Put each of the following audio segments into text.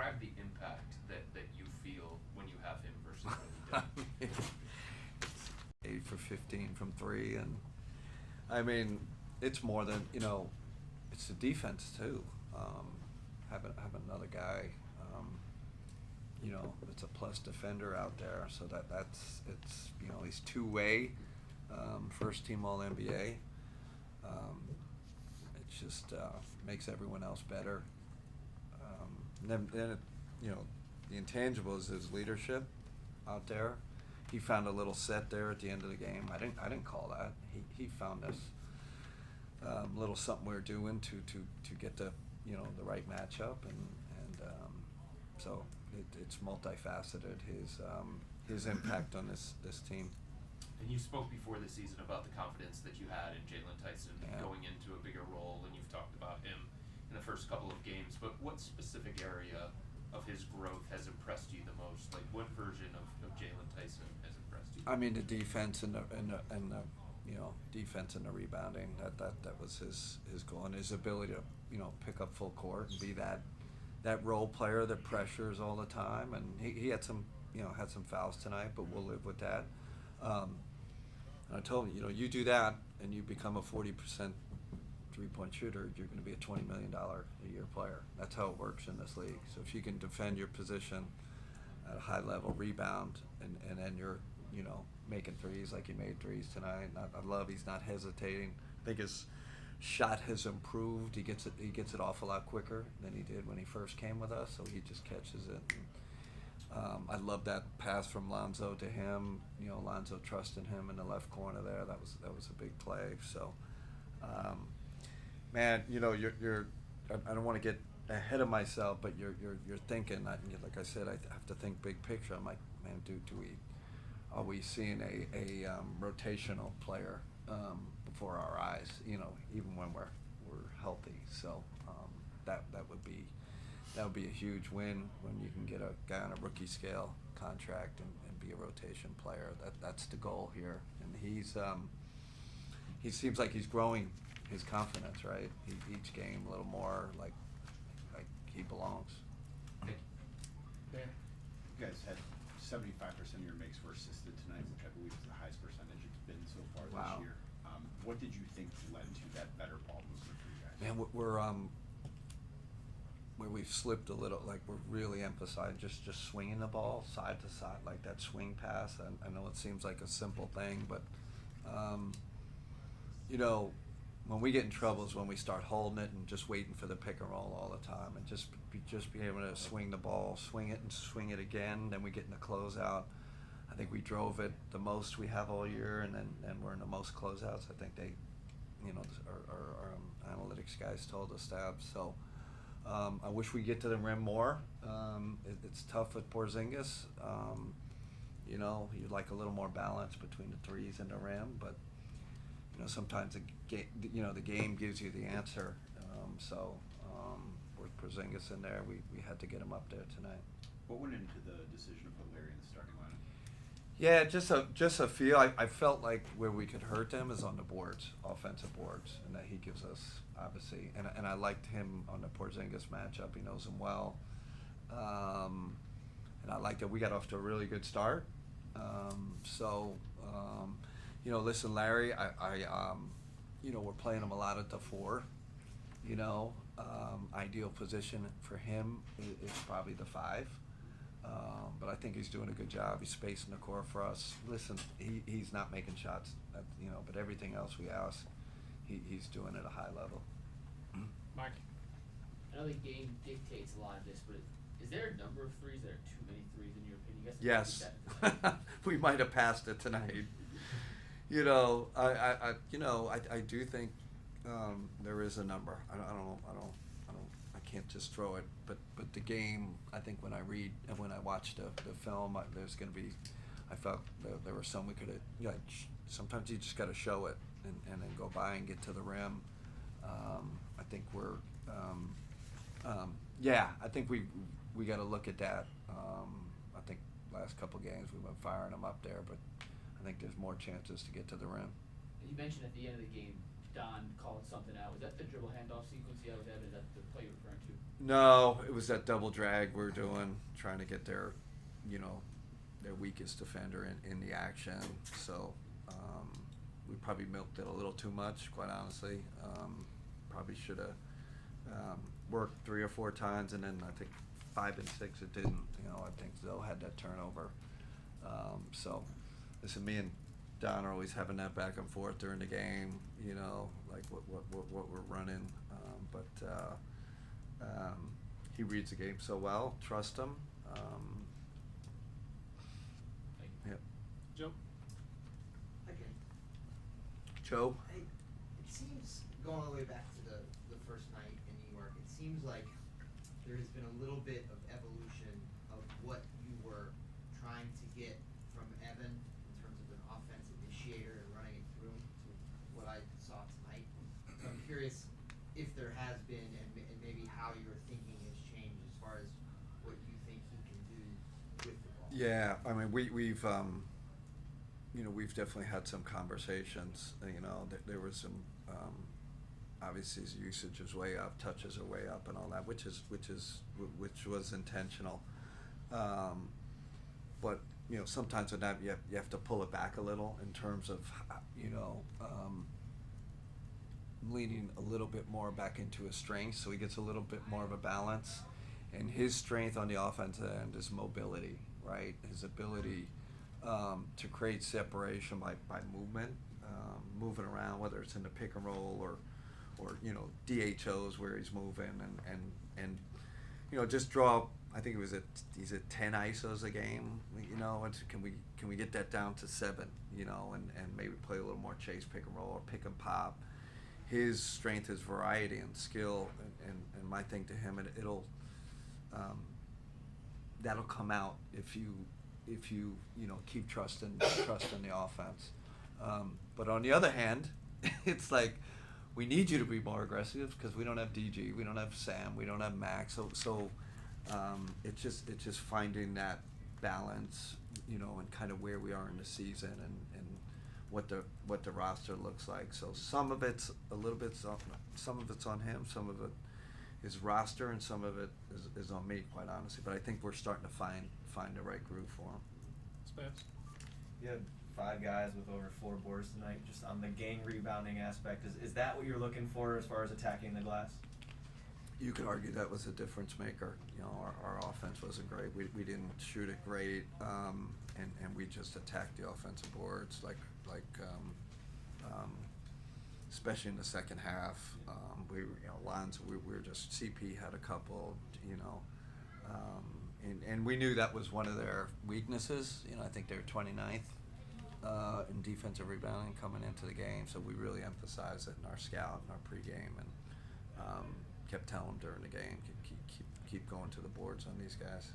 describe the impact that you feel when you have him versus when you don't. It's 8 for 15 from three, and I mean, it's more than, it's the defense too. Having another guy, it's a plus defender out there, so it's he's two-way, first team All NBA. It just makes everyone else better. Then the intangibles is leadership out there. He found a little set there at the end of the game. I didn't call that. He found this little something we were doing to get the the right matchup, and so it's multifaceted, his impact on this team. And you spoke before the season about the confidence that you had in Jalen Tyson Yeah. going into a bigger role, and you've talked about him in the first couple of games. But what specific area of his growth has impressed you the most? Like, what version of Jalen Tyson has impressed you? I mean, the defense and the defense and the rebounding. That was his goal, and his ability to pick up full court and be that role player that pressures all the time. And he had some had some fouls tonight, but we'll live with that. And I told him, you do that and you become a 40% three-point shooter, you're going to be a $20 million a year player. That's how it works in this league. So if you can defend your position at a high level, rebound, and then you're making threes like he made threes tonight. I love he's not hesitating. I think his shot has improved. He gets it off a lot quicker than he did when he first came with us. So he just catches it. And, I love that pass from Lonzo to him. Lonzo trusting him in the left corner there. That was a big play. So, man, you're. I don't want to get ahead of myself, but you're thinking. Like I said, I have to think big picture. I'm like, man, are we seeing a rotational player before our eyes? Even when we're healthy. So that would be a huge win when you can get a guy on a rookie scale contract and be a rotation player. That's the goal here. And he seems like he's growing his confidence, right? Each game a little more like he belongs. You guys had 75% of your makes were assisted tonight, which I believe is the highest percentage it's been so far this year. What did you think led to that better ball movement for you guys? Man, we're where we've slipped a little, like we're really emphasizing just swinging the ball side to side, like that swing pass. I know it seems like a simple thing, but when we get in trouble is when we start holding it and just waiting for the pick and roll all the time, and just be able to swing the ball, swing it and swing it again. Then we get in the closeout. I think we drove it the most we have all year, and then we're in the most closeouts. I think they, our analytics guys told us that. So I wish we get to the rim more. It's tough with Porzingis. You'd like a little more balance between the threes and the rim, but sometimes the game gives you the answer. So with Porzingis in there, we had to get him up there tonight. What went into the decision to put Larry in the starting lineup? Yeah, just a feel. I felt like where we could hurt them is on the boards, offensive boards, and that he gives us, obviously. And I liked him on the Porzingis matchup. He knows him well. And I like that we got off to a really good start. Listen, Larry, we're playing him a lot at the 4. Ideal position for him is probably the 5. But I think he's doing a good job. He's spacing the court for us. Listen, he's not making shots, but everything else we ask, he's doing at a high level. Mark? I know the game dictates a lot of this, but is there a number of threes that are too many threes in your opinion? Yes. We might have passed it tonight. I do think there is a number. I can't just throw it, but the game, I think when I watched the film, there's going to be, I felt there were some we could have, sometimes you just got to show it and then go by and get to the rim. I think we're, I think we got to look at that. I think last couple games we went firing them up there, but I think there's more chances to get to the rim. You mentioned at the end of the game, Don called something out. Was that the dribble handoff sequence he had with Evan? Is that the play you're referring to? No, it was that double drag we're doing, trying to get their weakest defender in the action. So we probably milked it a little too much, quite honestly. Probably should have worked 3 or 4 times, and then I think 5 and 6 it didn't. I think Zoe had that turnover. So, listen, me and Don are always having that back and forth during the game. Like what we're running. He reads the game so well. Trust him. Yep. Joe? Again, Joe? it seems, going all the way back to the first night in New York, it seems like there has been a little bit of evolution of what you were trying to get from Evan in terms of an offense initiator and running it through him to what I saw tonight. So I'm curious if there has been, and maybe how your thinking has changed as far as what you think he can do with the ball. Yeah, I mean, we've definitely had some conversations. There was some obviously his usage is way up, touches are way up, and all that, which was intentional. But sometimes with that you have to pull it back a little in terms of leaning a little bit more back into his strength, so he gets a little bit more of a balance. And his strength on the offensive end is mobility, right? His ability to create separation by movement, moving around, whether it's in the pick and roll or DHOs where he's moving and just draw. I think he's at 10 ISOs a game. Can we get that down to 7? And maybe play a little more chase pick and roll or pick and pop. His strength is variety and skill, and my thing to him, it'll that'll come out if you keep trusting the offense. But on the other hand, it's like we need you to be more aggressive because we don't have DG, we don't have Sam, we don't have Max. So it's just finding that balance, and kind of where we are in the season and what the roster looks like. So some of it's a little bit, some of it's on him, some of it is roster, and some of it is on me, quite honestly. But I think we're starting to find the right groove for him. Spence? You had 5 guys with over 4 boards tonight. Just on the gang rebounding aspect, is that what you're looking for as far as attacking the glass? You could argue that was a difference maker. Our offense wasn't great. We didn't shoot it great, and we just attacked the offensive boards like especially in the second half. Lonzo, we were just, CP had a couple, and we knew that was one of their weaknesses. I think they were 29th in defensive rebounding coming into the game, so we really emphasized it in our scout and our pregame, and kept telling them during the game, keep going to the boards on these guys.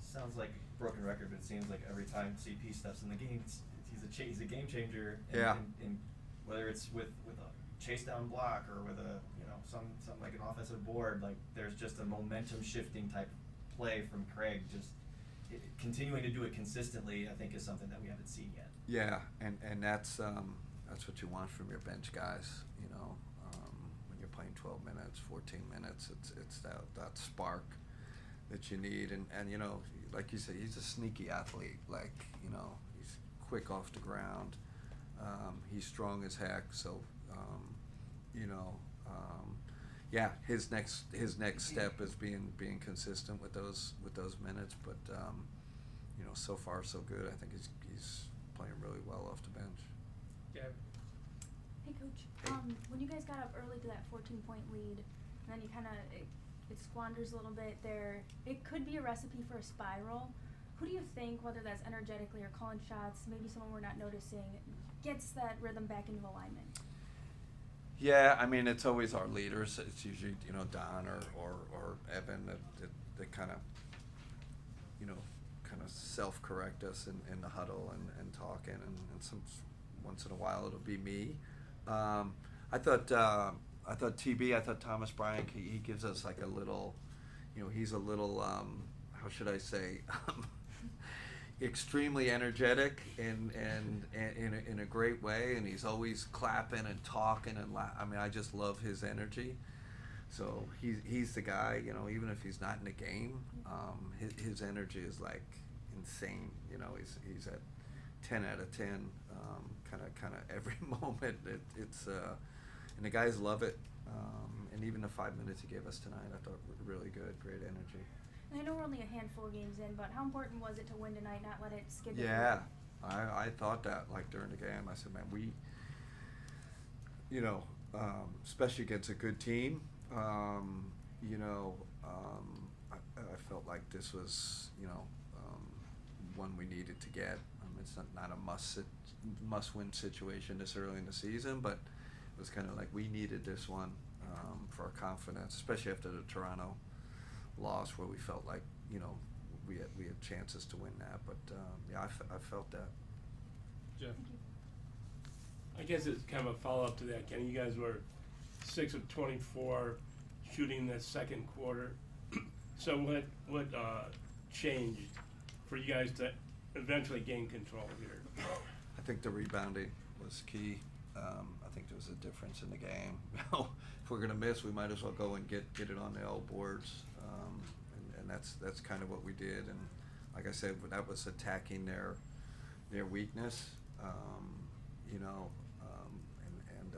Sounds like a broken record, but it seems like every time CP steps in the game, he's a game changer. And whether it's with a chase down block or with a some like an offensive board, like there's just a momentum shifting type play from Craig. Just continuing to do it consistently, I think, is something that we haven't seen yet. Yeah, and that's what you want from your bench guys. When you're playing 12 minutes, 14 minutes, it's that spark that you need. And like you said, he's a sneaky athlete. Like he's quick off the ground. He's strong as heck. So his next step is being consistent with those minutes. But so far so good. I think he's playing really well off the bench. Yeah. Hey, Coach. Hey. When you guys got up early to that 14-point lead, and then you kind of it squanders a little bit there, it could be a recipe for a spiral. Who do you think, whether that's energetically or calling shots, maybe someone we're not noticing, gets that rhythm back into alignment? Yeah, I mean, it's always our leaders. It's usually Don or Evan that kind of self-correct us in the huddle and talking, and some once in a while it'll be me. I thought Thomas Bryant, he gives us like a little, he's a little how should I say, extremely energetic and in a great way, and he's always clapping and talking and I mean, I just love his energy. So he's the guy, you know, even if he's not in the game, his energy is like insane. You know, he's at 10 out of 10, kind of every moment. It's and the guys love it. And even the 5 minutes he gave us tonight, I thought were really good, great energy. And I know we're only a handful of games in, but how important was it to win tonight, not let it skid the Yeah, season? I thought that, like, during the game. I said, man, we, you know, especially against a good team, you know, I felt like this was, you know, one we needed to get. It's not a must-win situation this early in the season, but it was kind of like we needed this one for our confidence, especially after the Toronto loss, where we felt like, you know, we had chances to win that. But yeah, I felt that. Jeff? Thank you. I guess it's kind of a follow-up to that, Kenny. You guys were 6 of 24 shooting the second quarter. So what changed for you guys to eventually gain control here? I think the rebounding was key. I think there was a difference in the game. If we're gonna miss, we might as well go and get it on the L boards, and that's kind of what we did. And like I said, that was attacking their weakness. You know, and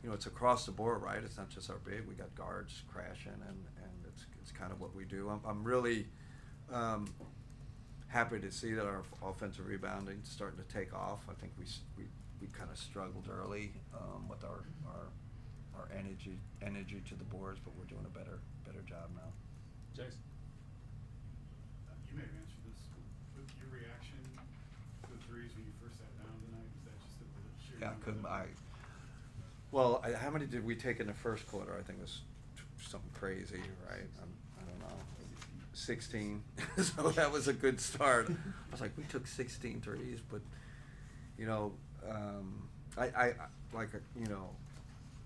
you know, it's across the board, right? It's not just our big. We got guards crashing, and it's kind of what we do. I'm really happy to see that our offensive rebounding is starting to take off. I think we kind of struggled early with our energy to the boards, but we're doing a better job now. Jason? You may have answered this, but your reaction to the threes when you first sat down tonight, was that just a sheer Yeah, number? Well, how many did we take in the first quarter? I think it was something crazy, right? I don't know, 16. So that was a good start. I was like, we took 16 threes, but you know, I like, you know,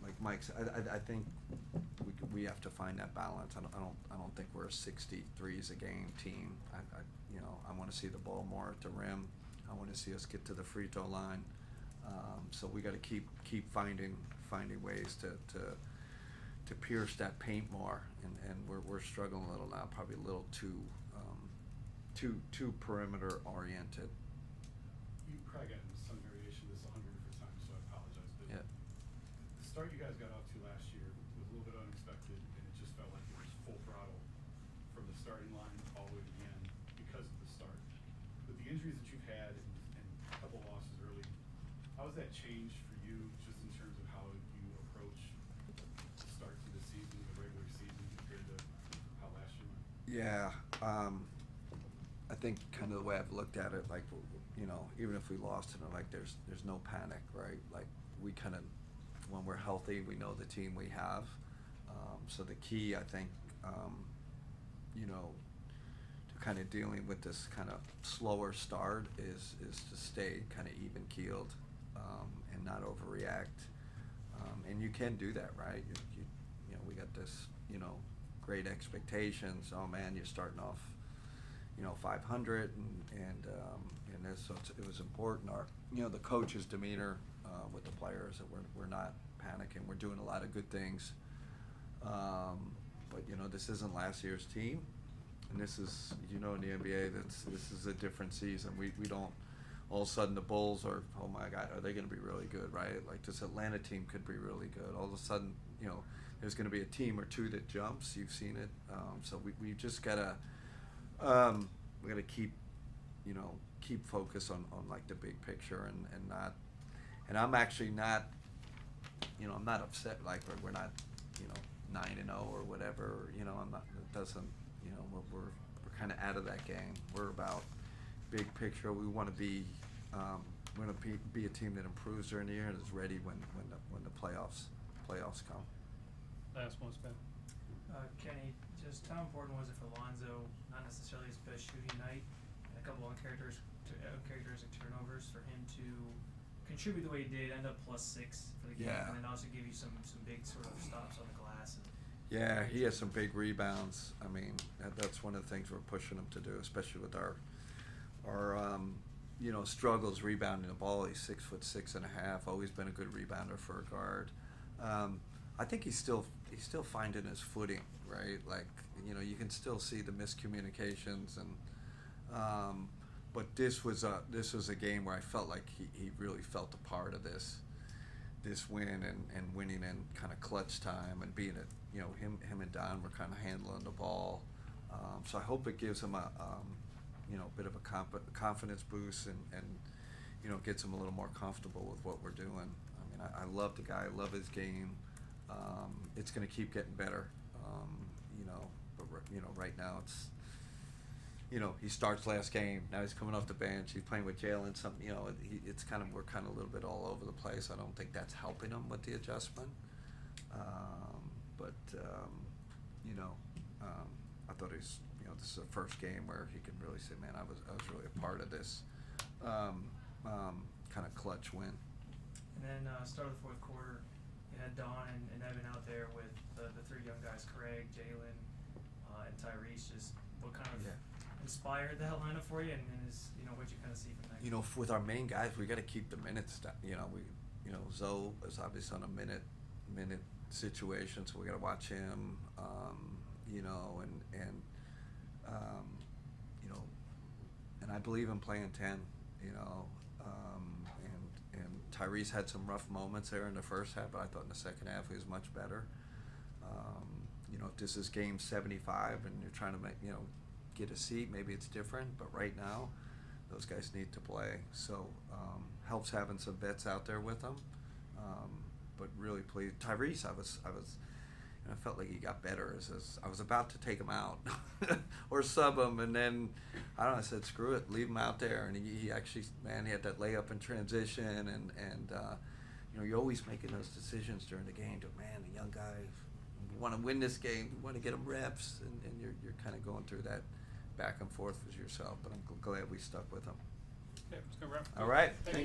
like Mike said, I think we have to find that balance. I don't think we're a 63s a game team. You know, I want to see the ball more at the rim. I want to see us get to the free throw line. So we got to keep finding ways to pierce that paint more, and we're struggling a little now, probably a little too perimeter oriented. You probably got into some variation of this 100 different times, so I apologize. But Yeah. the start you guys got off to last year was a little bit unexpected, and it just felt like it was full throttle from the starting line all the way to the end because of the start. With the injuries that you've had and a couple losses early, how has that changed for you, just in terms of how you approach the start to the season, the regular season, compared to how last year went? Yeah, I think kind of the way I've looked at it, like, you know, even if we lost tonight, like there's no panic, right? Like we kind of, when we're healthy, we know the team we have. So the key, I think, you know, to kind of dealing with this kind of slower start is to stay kind of even keeled and not overreact. And you can do that, right? You know, we got this, you know, great expectations. Oh man, you're starting off, you know, 500 and this, so it was important. Our, you know, the coach's demeanor with the players, that we're not panicking. We're doing a lot of good things, but you know, this isn't last year's team, and this is, you know, in the NBA, this is a different season. We don't, all of a sudden the Bulls are, oh my God, are they going to be really good, right? Like this Atlanta team could be really good. All of a sudden, you know, there's going to be a team or two that jumps. You've seen it, so we just gotta we gotta keep, you know, keep focus on like the big picture and not. And I'm actually not, you know, I'm not upset like we're not, you know, 9-0 or whatever. You know, I'm not. It doesn't. You know, we're kind of out of that game. We're about big picture. We want to be. We want to be a team that improves during the year and is ready when the playoffs come. Last one, Ben. Kenny, just how important was it for Lonzo, not necessarily his best shooting night, and a couple uncharacteristic turnovers, for him to contribute the way he did, end up +6 for the game, Yeah. and then also give you some big sort of stops on the glass? And Yeah, he has some big rebounds. I mean, that's one of the things we're pushing him to do, especially with our you know, struggles rebounding the ball. He's 6'6.5", always been a good rebounder for a guard. I think he's still he's still finding his footing, right? Like, you know, you can still see the miscommunications and but this was a game where I felt like he really felt a part of this win and winning in kind of clutch time and being it, you know, him and Don were kind of handling the ball. So I hope it gives him a you know, bit of a confidence boost and you know, gets him a little more comfortable with what we're doing. I mean, I love the guy, I love his game. It's going to keep getting better, you know, but you know, right now it's, you know, he starts last game, now he's coming off the bench, he's playing with Jalen, you know, it's kind of, we're kind of a little bit all over the place. I don't think that's helping him with the adjustment. You know, I thought he's, you know, this is the first game where he can really say, man, I was really a part of this kind of clutch win. And then start of the fourth quarter, you had Don and Evan out there with the three young guys, Craig, Jalen, and Tyrese. Just what kind of inspired that lineup for you, and is, you know, what you kind of see from that? You know, with our main guys, we got to keep the minutes down. You know, Zoe is obviously on a minute situation, so we got to watch him. You know, and you know, and I believe in playing 10. You know, and Tyrese had some rough moments there in the first half, but I thought in the second half he was much better. You know, if this is game 75 and you're trying to make, you know, get a seat, maybe it's different, but right now those guys need to play. So helps having some vets out there with them. But really pleased. Tyrese, I felt like he got better. I was about to take him out or sub him, and then I don't know, I said screw it, leave him out there. And he actually, man, he had that layup in transition, and you know, you're always making those decisions during the game. Man, the young guy, we want to win this game, we want to get him reps, and you're kind of going through that back and forth with yourself. But I'm glad we stuck with him. Okay, let's go wrap. All right. Thank you.